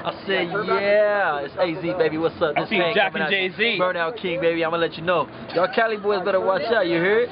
I said, yeah, it's AZ, baby. What's up? This I see Jack and Jay-Z. Burnout King, baby. I'm gonna let you know. Y'all Cali boys better watch out. You heard?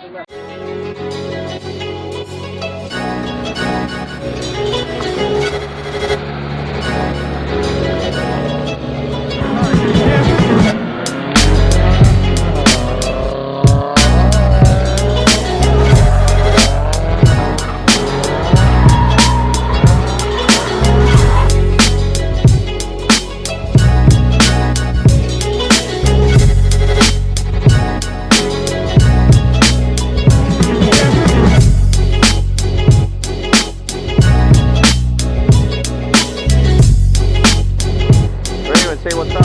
Say what's up.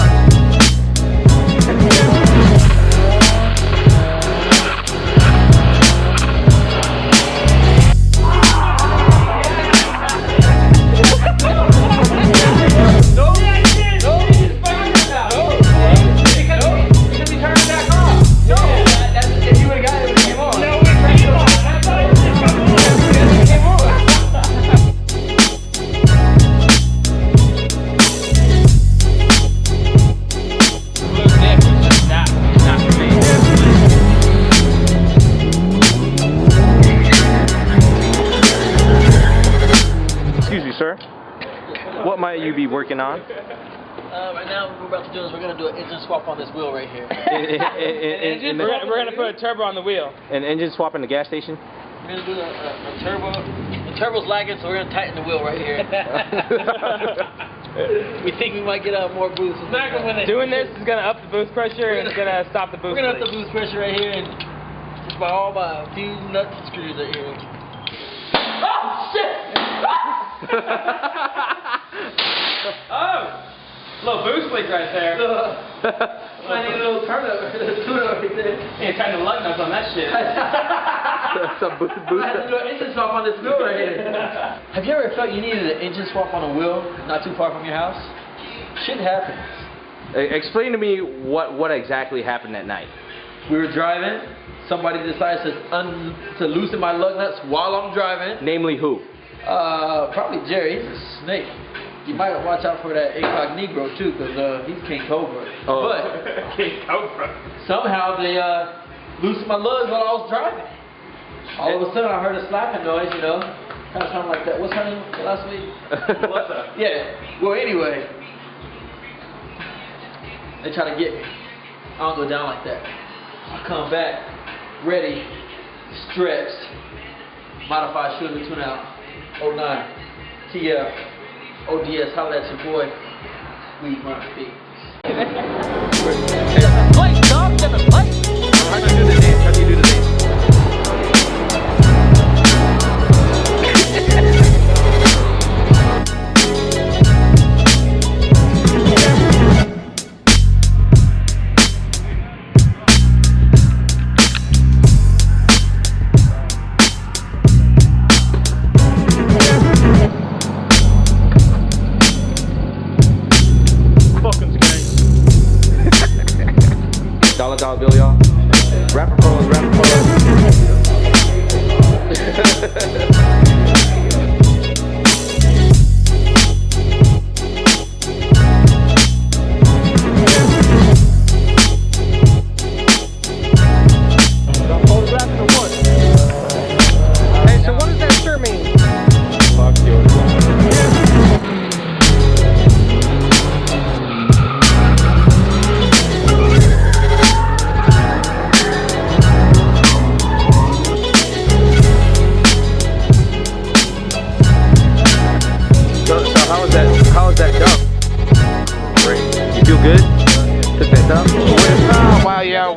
Sir, what might you be working on? Right now, what we're about to do is we're going to do an engine swap on this wheel right here. We're going to put a turbo on the wheel. An engine swap in the gas station? We're going to do a turbo. The turbo's lagging, so we're going to tighten the wheel right here. We think we might get more boost. Doing this is going to up the boost pressure and it's going to stop the boost. We're going to up the boost pressure right here and just by a few nuts and screws right here. Oh, shit! Oh! Little boost leak right there. I need a little turn up right there. Yeah, kind of lug nuts on that shit. Some boost. I had to do an engine swap on this wheel right here. Have you ever felt you needed an engine swap on a wheel not too far from your house? Shit happens. Explain to me what exactly happened that night. We were driving. Somebody decides to loosen my lug nuts while I'm driving. Namely who? Probably Jerry. He's a snake. You might watch out for that incognito too, because he's King Cobra. Oh. But King Cobra. somehow they loosened my lugs while I was driving. All of a sudden I heard a slapping noise, you know. Kind of sounded like that. What's her name last week? Melissa. Yeah. Well, anyway, they try to get me. I don't go down like that. I come back, ready, stretched, modified shooter tune out, 09, TF, ODS, holla at your boy, we run beats. Play, dog, get the play. How do you do the dance? How do you do the dance? $1 bill, y'all. Rapper pose, rapper pose. Hey, so what does that shirt mean? Fuck yours. How was that dump? Great. You feel good? Took that dump? Oh, wow, yeah, I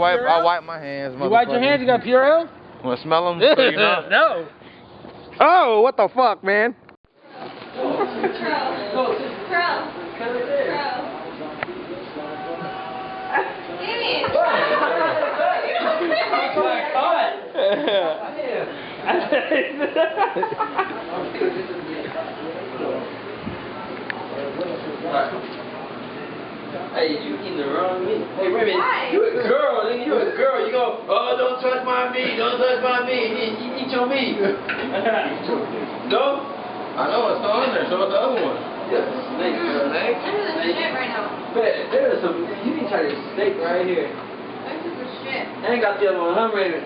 wipe my hands. You wipe your hands? You got Purell? Want to smell them? So you know? No. Oh, what the fuck, man? Hey, you eating the wrong meat. Hey, wait a minute. You a girl, nigga. You a girl. You go, oh, don't touch my meat. Don't touch my meat. Eat your meat. No? I know it's on there. So it's the other one. Yeah, snake, girl, snake. got some. You need to try this steak right here. This is the shit. I ain't got the other one, huh, Raven?